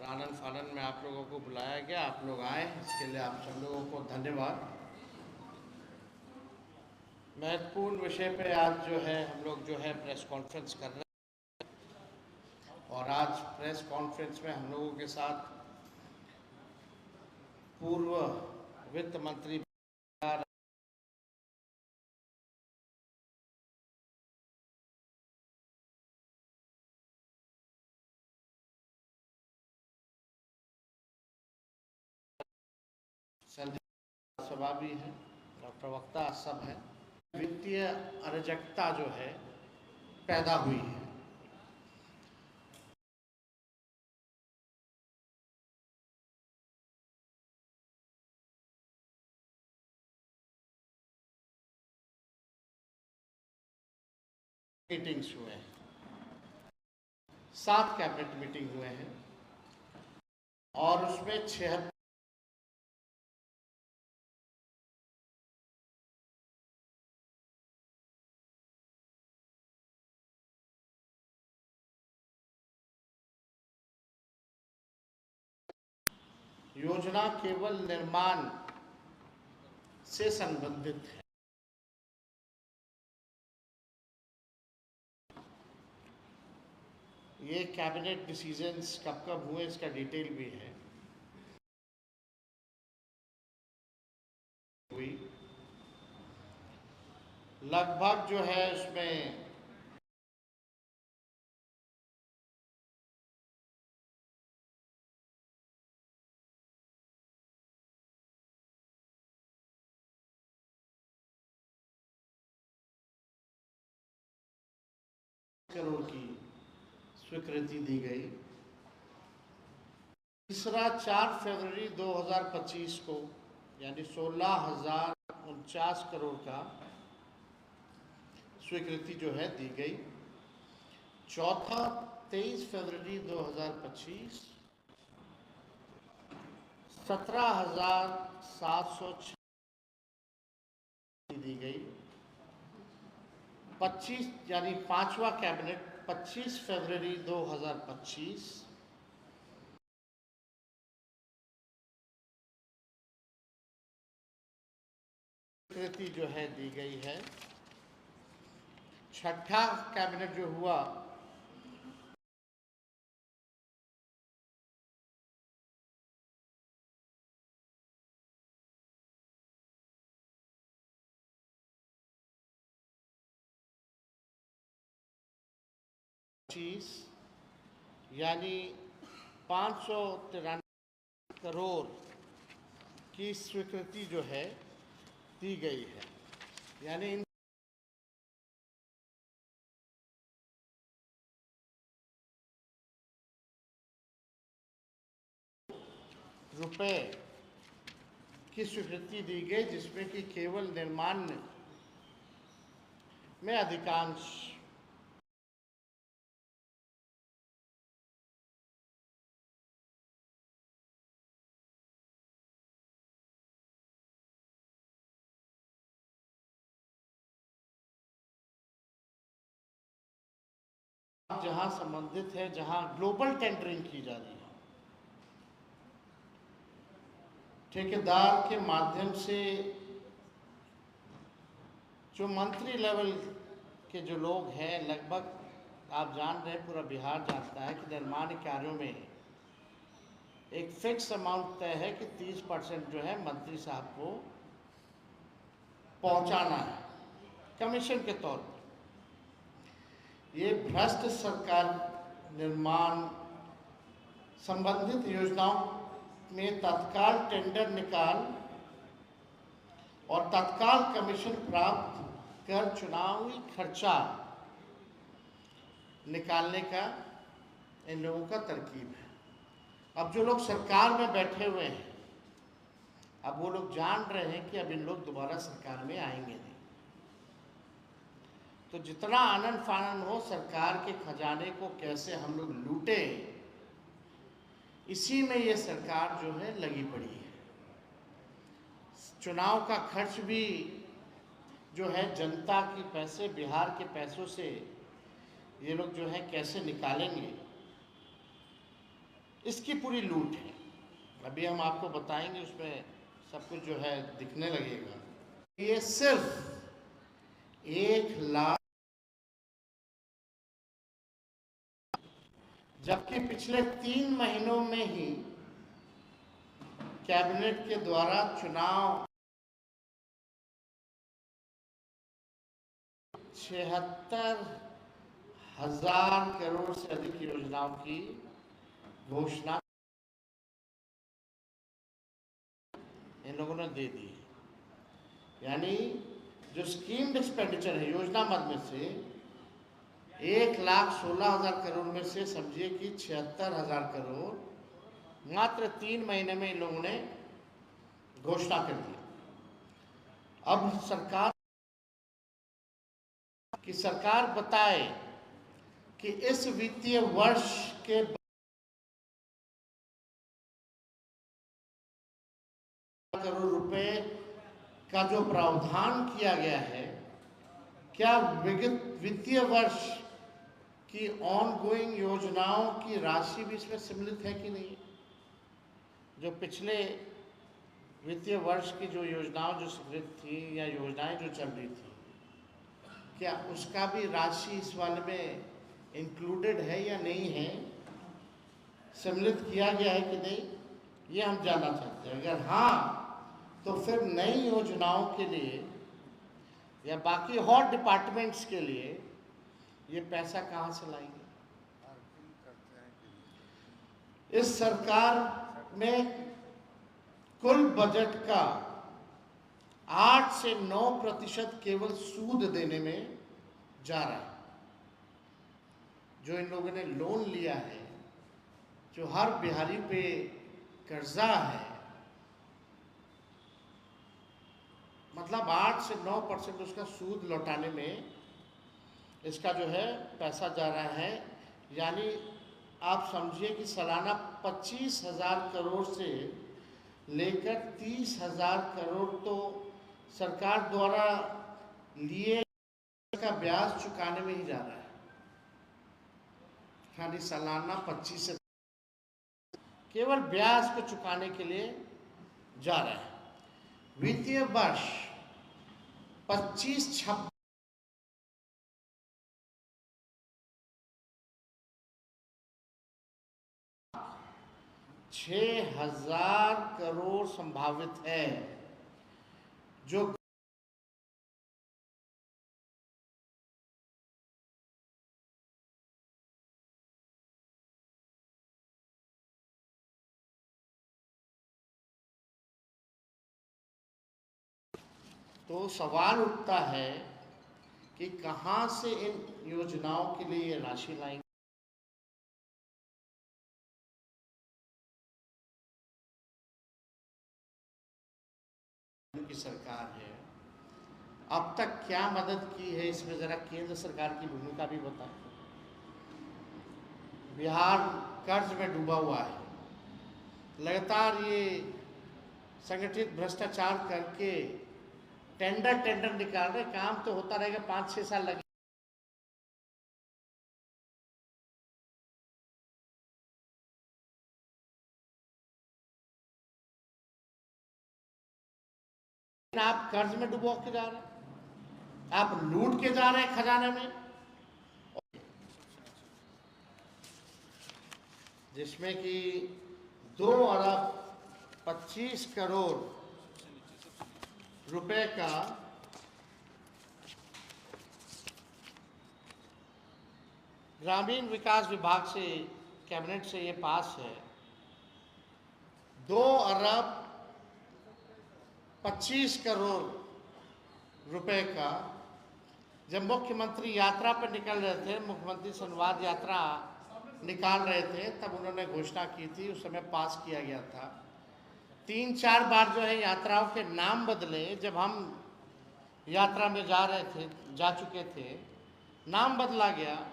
आनन फानन में आप लोगों को बुलाया गया, आप लोग आए, इसके लिए आप सब लोगों को धन्यवाद। महत्वपूर्ण विषय पे आज जो है हम लोग जो है प्रेस कॉन्फ्रेंस कर रहे हैं और आज प्रेस कॉन्फ्रेंस में हम लोगों के साथ पूर्व वित्त मंत्री संजय सभा भी हैं और प्रवक्ता सब हैं। वित्तीय अराजकता जो है पैदा हुई है। मीटिंग्स हुए हैं, 7 कैबिनेट मीटिंग हुए हैं और उसमें 76 योजना केवल निर्माण से संबंधित है। ये कैबिनेट डिसीजंस कब कब हुए इसका डिटेल भी है। हुई लगभग जो है उसमें करोड़ की स्वीकृति दी गई। तीसरा 4 फरवरी 2025 को यानी 16,049 करोड़ का स्वीकृति जो है दी गई। चौथा 23 फरवरी 2025 17,706 दी गई। 25 यानी 5वां कैबिनेट 25 फरवरी 2025 स्वीकृति जो है दी गई है। छठा कैबिनेट जो हुआ यानी 593 करोड़ की स्वीकृति जो है दी गई है। यानी इन रुपए की स्वीकृति दी गई, जिसमें कि केवल निर्माण में अधिकांश जहां संबंधित है, जहां ग्लोबल टेंडरिंग की जा रही है, ठेकेदार के माध्यम से जो मंत्री लेवल के जो लोग हैं, लगभग आप जान रहे हैं, पूरा बिहार जानता है कि निर्माण कार्यों में एक फिक्स अमाउंट तय है कि 30% जो है मंत्री साहब को पहुंचाना है कमीशन के तौर पर। ये भ्रष्ट सरकार निर्माण संबंधित योजनाओं में तत्काल टेंडर निकाल और तत्काल कमीशन प्राप्त कर चुनावी खर्चा निकालने का इन लोगों का तरकीब है। अब जो लोग सरकार में बैठे हुए हैं, अब वो लोग जान रहे हैं कि अब इन लोग दोबारा सरकार में आएंगे नहीं, तो जितना आनन फानन हो सरकार के खजाने को कैसे हम लोग लूटे, इसी में ये सरकार जो है लगी पड़ी है। चुनाव का खर्च भी जो है जनता के पैसे, बिहार के पैसों से ये लोग जो है कैसे निकालेंगे, इसकी पूरी लूट है। अभी हम आपको बताएंगे, उसमें सब कुछ जो है दिखने लगेगा। ये सिर्फ 1 लाख, जबकि पिछले 3 महीनों में ही कैबिनेट के द्वारा चुनाव 76,000 करोड़ से अधिक योजनाओं की घोषणा इन लोगों ने दे दी है। यानी जो स्कीम्ड एक्सपेंडिचर है योजना मद में से 1,16,000 करोड़ में से समझिए कि 76,000 करोड़ मात्र 3 महीने में इन लोगों ने घोषणा कर दी। अब सरकार बताए कि इस वित्तीय वर्ष के करोड़ रुपए का जो प्रावधान किया गया है, क्या वित्तीय वर्ष की ऑनगोइंग योजनाओं की राशि भी इसमें सम्मिलित है कि नहीं। जो पिछले वित्तीय वर्ष की जो योजनाओं जो स्वीकृत थी या योजनाएं जो चल रही थी, क्या उसका भी राशि इस वाले में इंक्लूडेड है या नहीं है, सम्मिलित किया गया है कि नहीं, ये हम जानना चाहते हैं। अगर हाँ, तो फिर नई योजनाओं के लिए या बाकी और डिपार्टमेंट्स के लिए ये पैसा कहाँ से लाएंगे। इस सरकार में कुल बजट का 8 से 9% केवल सूद देने में जा रहा है। जो इन लोगों ने लोन लिया है, जो हर बिहारी पे कर्जा है, मतलब 8 से 9% उसका सूद लौटाने में इसका जो है पैसा जा रहा है। यानी आप समझिए कि सालाना 25,000 करोड़ से लेकर 30,000 करोड़ तो सरकार द्वारा लिए का ब्याज चुकाने में ही जा रहा है। खाली सालाना 25 से केवल ब्याज को चुकाने के लिए जा रहा है। वित्तीय वर्ष 25-26 6,000 करोड़ संभावित है, जो तो सवाल उठता है कि कहां से इन योजनाओं के लिए राशि लाएंगे। की सरकार है, अब तक क्या मदद की है, इसमें जरा केंद्र सरकार की भूमिका भी बताएं। बिहार कर्ज में डूबा हुआ है, लगातार ये संगठित भ्रष्टाचार करके टेंडर निकाल रहे, काम तो होता रहेगा, 5-6 साल लगे। आप कर्ज में डुबो के जा रहे हैं, आप लूट के जा रहे हैं खजाने में, जिसमें कि 2 अरब 25 करोड़ रुपए का ग्रामीण विकास विभाग से कैबिनेट से ये पास है। 2 अरब 25 करोड़ रुपए का जब मुख्यमंत्री यात्रा पर निकल रहे थे, मुख्यमंत्री संवाद यात्रा निकाल रहे थे, तब उन्होंने घोषणा की थी, उस समय पास किया गया था। 3-4 बार जो है यात्राओं के नाम बदले, जब हम यात्रा में जा चुके थे, नाम बदला गया।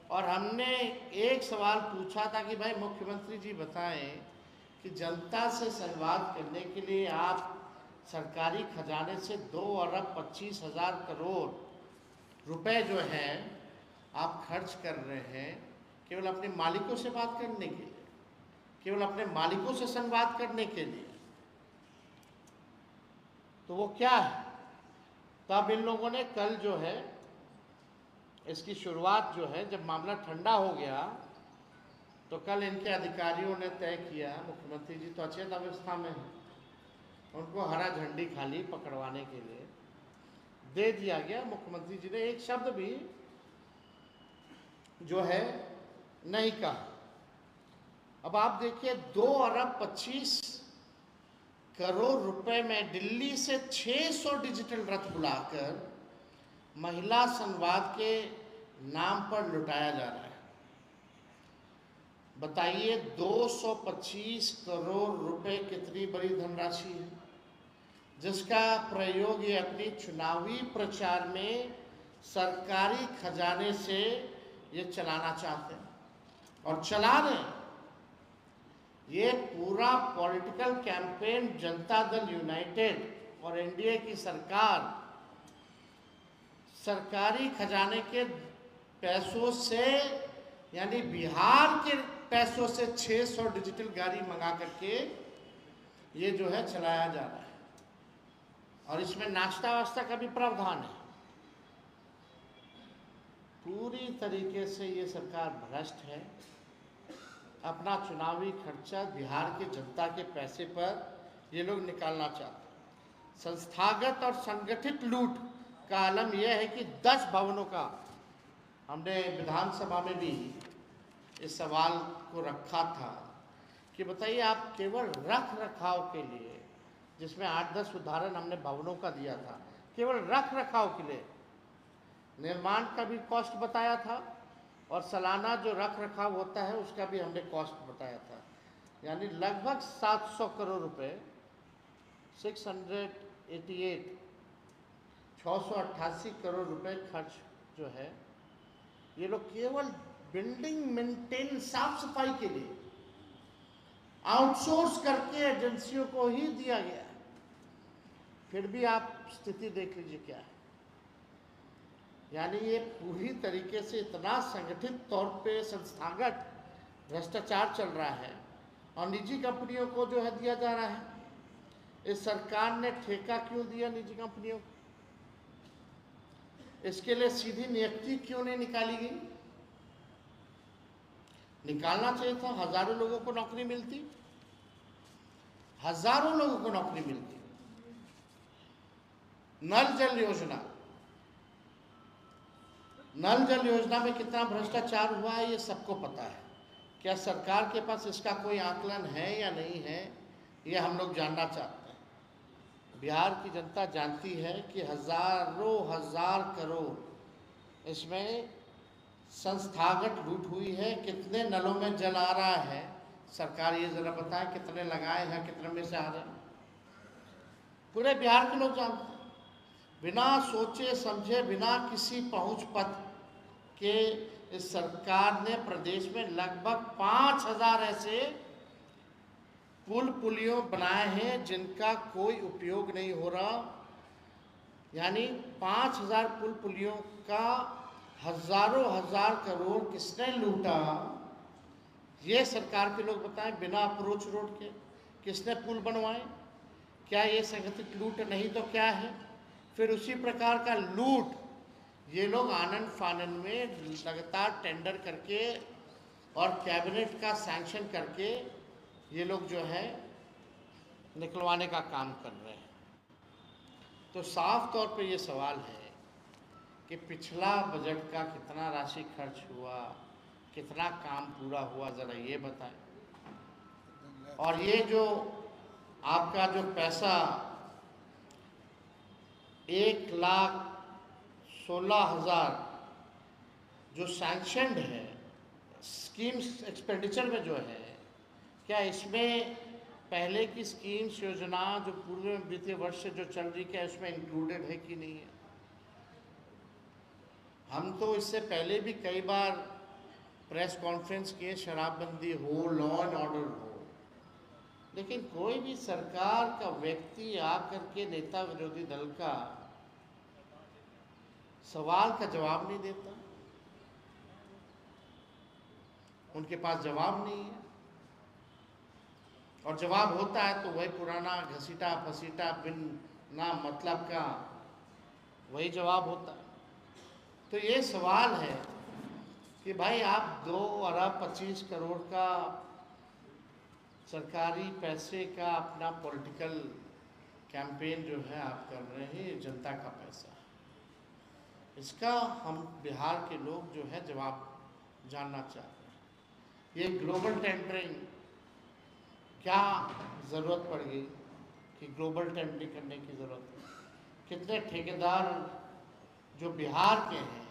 और हमने एक सवाल पूछा था कि भाई मुख्यमंत्री जी बताएं कि जनता से संवाद करने के लिए आप सरकारी खजाने से 2 अरब 25,000 करोड़ रुपए जो है आप खर्च कर रहे हैं केवल अपने मालिकों से बात करने के लिए, केवल अपने मालिकों से संवाद करने के लिए। तो वो क्या है? तब इन लोगों ने कल जो है इसकी शुरुआत जो है, जब मामला ठंडा हो गया तो कल इनके अधिकारियों ने तय किया, मुख्यमंत्री जी तो अचेत अवस्था में हैं, उनको हरा झंडी खाली पकड़वाने के लिए दे दिया गया। मुख्यमंत्री जी ने एक शब्द भी जो है नहीं कहा। अब आप देखिए 2 अरब 25 करोड़ रुपए में दिल्ली से 600 डिजिटल रथ बुलाकर महिला संवाद के नाम पर लुटाया जा रहा है। बताइए 225 करोड़ रुपए कितनी बड़ी धनराशि है, जिसका प्रयोग ये अपनी चुनावी प्रचार में सरकारी खजाने से ये चलाना चाहते हैं और चला रहे हैं। ये पूरा political campaign Janata Dal United और एनडीए की सरकार सरकारी खजाने के पैसों से, यानी बिहार के पैसों से 600 डिजिटल गाड़ी मंगा करके ये जो है चलाया जा रहा है। और इसमें नाश्ता वास्ता का भी प्रावधान है। पूरी तरीके से ये सरकार भ्रष्ट है। अपना चुनावी खर्चा बिहार की जनता के पैसे पर ये लोग निकालना चाहते हैं। संस्थागत और संगठित लूट का आलम यह है कि 10 भवनों का, हमने विधानसभा में भी इस सवाल को रखा था कि बताइए आप केवल रख रखाव के लिए, जिसमें 8-10 उदाहरण हमने भवनों का दिया था, केवल रख रखाव के लिए निर्माण का भी कॉस्ट बताया था और सालाना जो रख रखाव होता है उसका भी हमने कॉस्ट बताया था। यानी लगभग 700 करोड़ रुपए, 688 करोड़ रुपए खर्च जो है ये लोग केवल बिल्डिंग मेंटेन, साफ सफाई के लिए आउटसोर्स करके एजेंसियों को ही दिया गया है। फिर भी आप स्थिति देख लीजिए क्या है। यानी ये पूरी तरीके से इतना संगठित तौर पे संस्थागत भ्रष्टाचार चल रहा है और निजी कंपनियों को जो है दिया जा रहा है। इस सरकार ने ठेका क्यों दिया निजी कंपनियों को? इसके लिए सीधी नियुक्ति क्यों नहीं निकाली गई? निकालना चाहिए था। हजारों लोगों को नौकरी मिलती, हजारों लोगों को नौकरी मिलती। नल जल योजना, नल जल योजना में कितना भ्रष्टाचार हुआ है ये सबको पता है। क्या सरकार के पास इसका कोई आकलन है या नहीं है, ये हम लोग जानना चाहते हैं। बिहार की जनता जानती है कि हजारों हजार करोड़ इसमें संस्थागत लूट हुई है। कितने नलों में जल आ रहा है, सरकार ये जरा बताए, कितने लगाए हैं, कितने में से आ रहे हैं। पूरे बिहार के लोग जानते हैं। बिना सोचे समझे, बिना किसी पहुंच पथ के इस सरकार ने प्रदेश में लगभग 5000 ऐसे पुल पुलियों बनाए हैं जिनका कोई उपयोग नहीं हो रहा। यानी 5000 पुल पुलियों का हजारों हजार करोड़ किसने लूटा, ये सरकार के लोग बताएं। बिना अप्रोच रोड के किसने पुल बनवाए? क्या ये संगठित लूट नहीं तो क्या है? फिर उसी प्रकार का लूट ये लोग आनंद फानन में लगातार टेंडर करके और कैबिनेट का सैंक्शन करके ये लोग जो है निकलवाने का काम कर रहे हैं। तो साफ तौर पे ये सवाल है कि पिछला बजट का कितना राशि खर्च हुआ, कितना काम पूरा हुआ, ज़रा ये बताएं। और ये जो आपका जो पैसा 1,16,000 जो सैंक्शनड है स्कीम्स एक्सपेंडिचर में जो है, क्या इसमें पहले की स्कीम्स योजना जो पूर्व वित्तीय वर्ष से जो चल रही, क्या इसमें इंक्लूडेड है कि नहीं है? हम तो इससे पहले भी कई बार प्रेस कॉन्फ्रेंस किए, शराबबंदी हो, लॉ एंड ऑर्डर हो, लेकिन कोई भी सरकार का व्यक्ति आकर के नेता विरोधी दल का सवाल का जवाब नहीं देता। उनके पास जवाब नहीं है। और जवाब होता है तो वही पुराना घसीटा फसीटा बिन ना मतलब का वही जवाब होता है। तो ये सवाल है कि भाई आप 2 अरब 25 करोड़ का सरकारी पैसे का अपना पॉलिटिकल कैंपेन जो है आप कर रहे हैं, ये जनता का पैसा है। इसका हम बिहार के लोग जो है जवाब जानना चाहते हैं। ये ग्लोबल टेंडरिंग क्या ज़रूरत पड़ गई कि ग्लोबल टेंडरिंग करने की ज़रूरत है? कितने ठेकेदार जो बिहार के हैं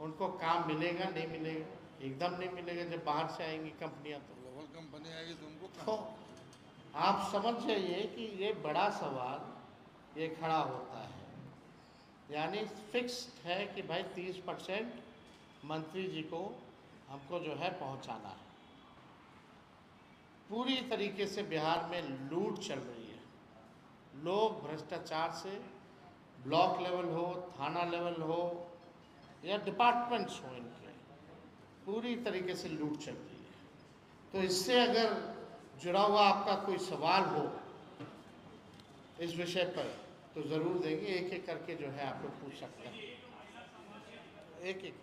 उनको काम मिलेगा नहीं मिलेगा? एकदम नहीं मिलेगा जब बाहर से आएंगी कंपनियां। तो ग्लोबल कंपनी आएगी तो उनको तो आप समझ जाइए कि ये बड़ा सवाल ये खड़ा होता है। यानी फिक्स्ड है कि भाई 30% मंत्री जी को हमको जो है पहुंचाना है। पूरी तरीके से बिहार में लूट चल रही है। लोग भ्रष्टाचार से ब्लॉक लेवल हो, थाना लेवल हो या डिपार्टमेंट्स हो, इनके पूरी तरीके से लूट चल रही है। तो इससे अगर जुड़ा हुआ आपका कोई सवाल हो इस विषय पर तो ज़रूर देंगे। एक एक करके जो है आप लोग पूछ सकते हैं, एक एक।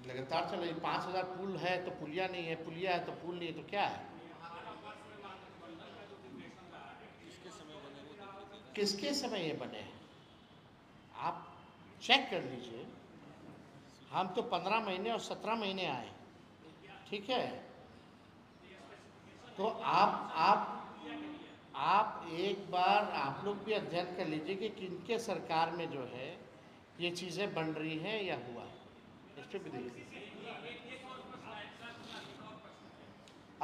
लगातार चल रही। 5000 पुल है तो पुलिया नहीं है, पुलिया है तो पुल नहीं है, तो क्या है? किसके समय ये बने हैं? आप चेक कर लीजिए। हम तो 15 महीने और 17 महीने आए, ठीक है? तो आप एक बार आप लोग भी अध्ययन कर लीजिए कि किनके सरकार में जो है ये चीज़ें बन रही हैं या हुआ है। इस पर भी देखिए।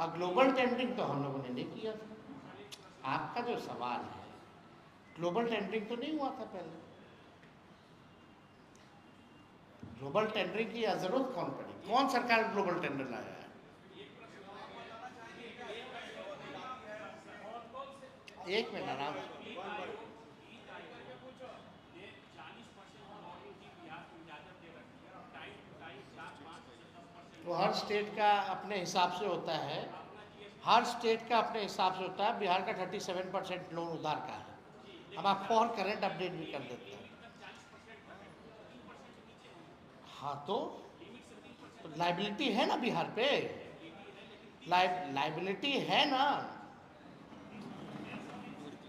ग्लोबल टेंडरिंग तो हम लोगों ने नहीं किया था। आपका जो सवाल है, ग्लोबल टेंडरिंग तो नहीं हुआ था पहले। ग्लोबल टेंडरिंग की जरूरत कौन पड़ी? कौन सरकार ग्लोबल टेंडर लाया है? एक मिनट आराम से। तो हर स्टेट का अपने हिसाब से होता है, हर स्टेट का अपने हिसाब से होता है। बिहार का 37% लोन उधार का है। अब आपको और करंट अपडेट भी कर देते हैं। हाँ तो लाइबिलिटी है ना बिहार पे, लाइबिलिटी है ना,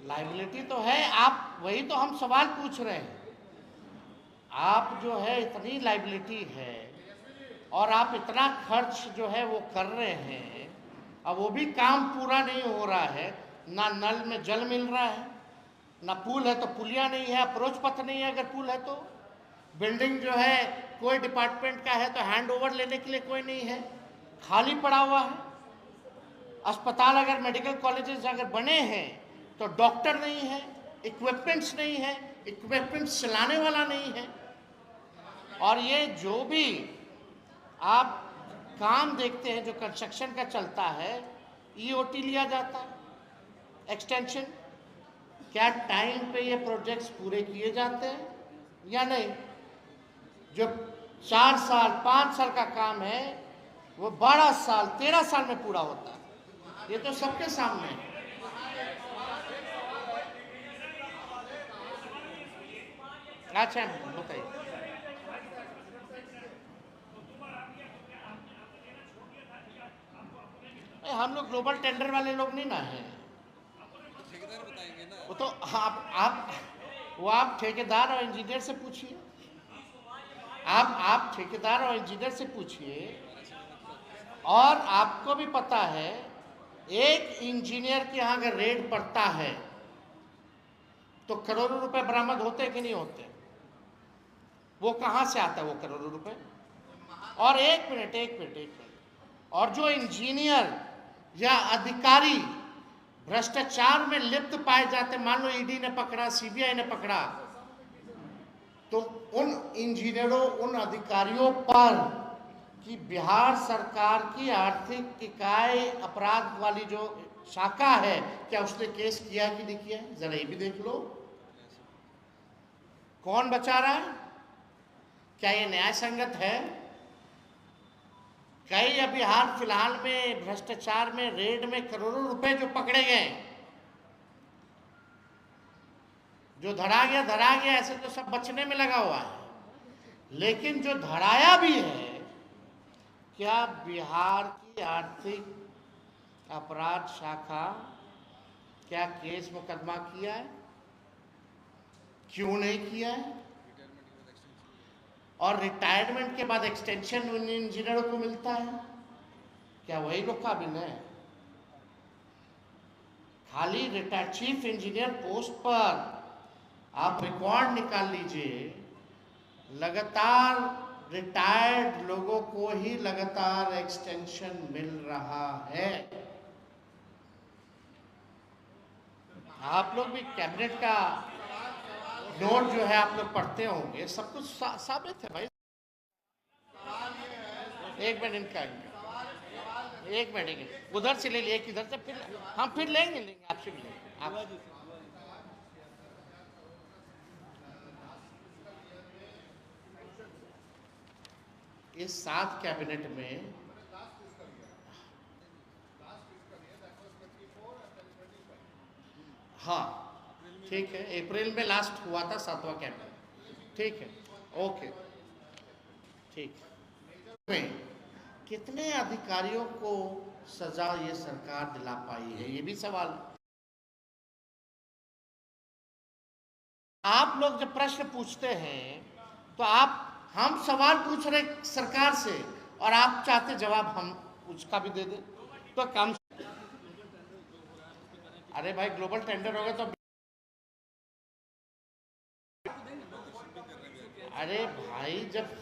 लाइबिलिटी तो है। आप वही तो हम सवाल पूछ रहे हैं। आप जो है इतनी लाइबिलिटी है और आप इतना खर्च जो है वो कर रहे हैं, अब वो भी काम पूरा नहीं हो रहा है। ना नल में जल मिल रहा है, ना पुल है तो पुलिया नहीं है, अप्रोच पथ नहीं है। अगर पुल है तो बिल्डिंग जो है कोई डिपार्टमेंट का है तो हैंड ओवर लेने के लिए कोई नहीं है, खाली पड़ा हुआ है। अस्पताल अगर मेडिकल कॉलेजेस अगर बने हैं तो डॉक्टर नहीं है, इक्विपमेंट्स नहीं है, इक्विपमेंट्स चलाने वाला नहीं है। और ये जो भी आप काम देखते हैं जो कंस्ट्रक्शन का चलता है, ईओटी लिया जाता है, एक्सटेंशन। क्या टाइम पे ये प्रोजेक्ट्स पूरे किए जाते हैं या नहीं? जो 4 साल 5 साल का काम है वो 12 साल 13 साल में पूरा होता है। ये तो सबके सामने है। अच्छा बताइए। हम लोग ग्लोबल टेंडर वाले लोग नहीं ना हैं। ठेकेदार बताएंगे ना। वो तो आप ठेकेदार और इंजीनियर से पूछिए। आप ठेकेदार और इंजीनियर से पूछिए। और आपको भी पता है एक इंजीनियर के यहाँ अगर रेड पड़ता है तो करोड़ों रुपए बरामद होते कि नहीं होते? वो कहाँ से आता है वो करोड़ों रुपए? और एक मिनट, और जो इंजीनियर या अधिकारी भ्रष्टाचार में लिप्त पाए जाते, मान लो ईडी ने पकड़ा, सीबीआई ने पकड़ा, तो उन इंजीनियरों उन अधिकारियों पर कि बिहार सरकार की आर्थिक इकाई अपराध वाली जो शाखा है, क्या उसने केस किया कि नहीं किया है? जरा ये भी देख लो। कौन बचा रहा है? क्या ये न्याय संगत है? कई अभी हाल फिलहाल में भ्रष्टाचार में रेड में करोड़ों रुपए जो पकड़े गए, जो धरा गया, ऐसे तो सब बचने में लगा हुआ है, लेकिन जो धराया भी है, क्या बिहार की आर्थिक अपराध शाखा क्या केस मुकदमा किया है? क्यों नहीं किया है? और रिटायरमेंट के बाद एक्सटेंशन उन इंजीनियरों को मिलता है, क्या वही लोग काबिल है? खाली रिटायर्ड चीफ इंजीनियर पोस्ट पर आप रिकॉर्ड निकाल लीजिए, लगातार रिटायर्ड लोगों को ही लगातार एक्सटेंशन मिल रहा है। आप लोग भी कैबिनेट का नोट जो है आप लोग पढ़ते होंगे, सब कुछ साबित है भाई। एक मिनट इनका एक मिनट उधर से ले लिए, इधर से फिर हम फिर लेंगे आपसे भी लेंगे आप। इस 7 कैबिनेट में हाँ ठीक है, अप्रैल में लास्ट हुआ था 7वां कैबिनेट, ठीक है, ओके ठीक। में कितने अधिकारियों को सजा ये सरकार दिला पाई है, ये भी सवाल। आप लोग जब प्रश्न पूछते हैं तो हम सवाल पूछ रहे सरकार से और आप चाहते जवाब हम उसका भी दे दें, तो कम। अरे भाई ग्लोबल टेंडर होगा तो, अरे भाई जब